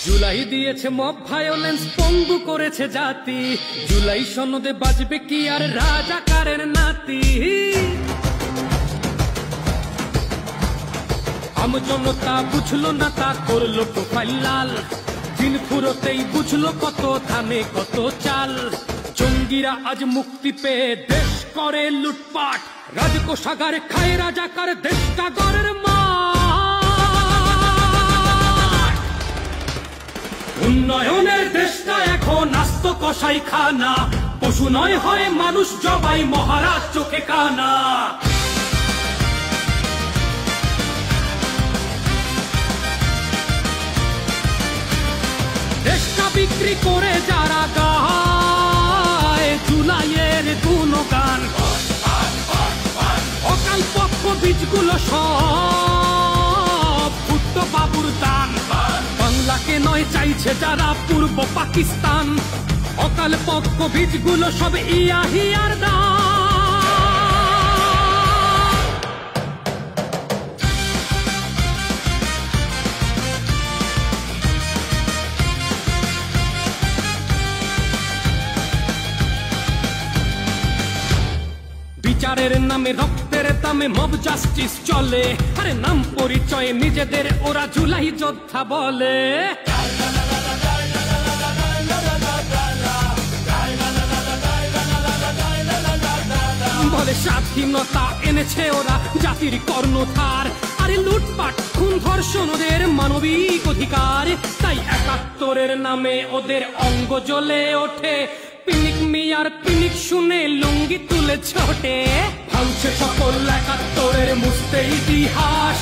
জুলাই দিয়েছে mob violence, পঙ্গু করেছে জাতি। জুলাই সনদে বাজবে কি আর রাজাকারের নাতি? আমজনতা বুঝলো না, তা করলো প্রোফাইল লাল। দিন ফুরোতেই বুঝলো কত ধানে কত চাল। জঙ্গিরা আজ মুক্তি পেয়ে দেশ করে লুটপাট। রাজকোষাগারে খায় রাজাকার, দেশ কাগরের মা। উন্নয়নের দেশটা এখন আস্ত কসাই খানা। পশু নয় হয় মানুষ জবাই, মহারাজ চোখে কানা। দেশটা বিক্রি করে যারা গায় জুলাইয়ের গুণগান, অকাল পক্ষ বীজগুলো সব ভুট্ট বাবুর দান। বাংলাকে নয় চাইছে যারা পূর্ব পাকিস্তান, অকাল পক্ষ বীজগুলো সব ইয়াহিয়ার দান। বিচারের নামে রক্তের দামে মব জাস্টিস চলে। আরে নাম পরিচয়ে নিজেদের ওরা জুলাই যোদ্ধা বলে। বলে স্বাধীনতা এনেছে ওরা জাতির কর্ণধার। আরে লুটপাট খুন ধর্ষণ ওদের মানবিক অধিকার। তাই ৭১-এর নামে ওদের অঙ্গ জ্বলে ওঠে। পিনিক মিয়ার পিনিক শুনে লুঙ্গি তুলে ছোটে। ভাঙছে সকল ৭১-এর মুছতে ইতিহাস।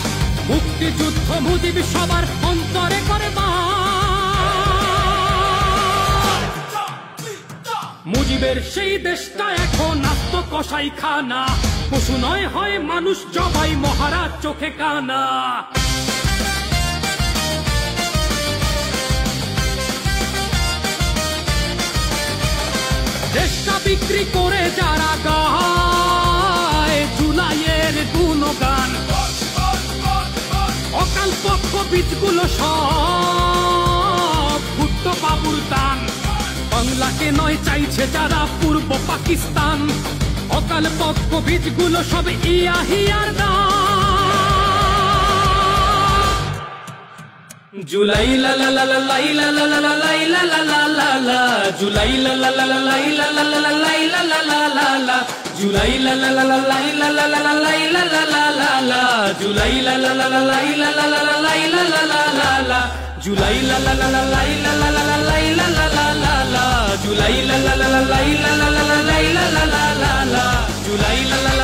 মুক্তিযুদ্ধ মুজিব সবার অন্তরে করে বাস। মুজিবের সেই দেশটা এখন আস্ত কসাই খানা। পশু নয় হয় মানুষ জবাই, মহারাজ চোখে কানা। দেশটা বিক্রি করে যারা গায় জুলাইয়ের গুণগান, অকাল পক্ষ বীজগুলো সব ভুট্ট বাবুর দান। বাংলাকে নয় চাইছে যারা পূর্ব পাকিস্তান, অকাল পক্ষ বীজগুলো সব ইয়াহিয়ার দান। জুলাই লা লা লা লা লাই লা লা লা লা লাই লা লা লা লা লা। জুলাই লা লা লা লা লাই লা লা লা লা লাই লা লা লা লা লা। জুলাই লা লা লা লা লাই লা লা লা লা লাই লা লা লা লা লা। জুলাই লা লা লা লা লাই লা লা লা লা লাই লা লা লা লা লা। জুলাই লা লা লা লা লাই লা লা লা লা লাই লা লা লা লা লা। জুলাই লা লা লা লা লাই লা লা লা লা লাই লা লা লা লা লা। জুলাই লা লা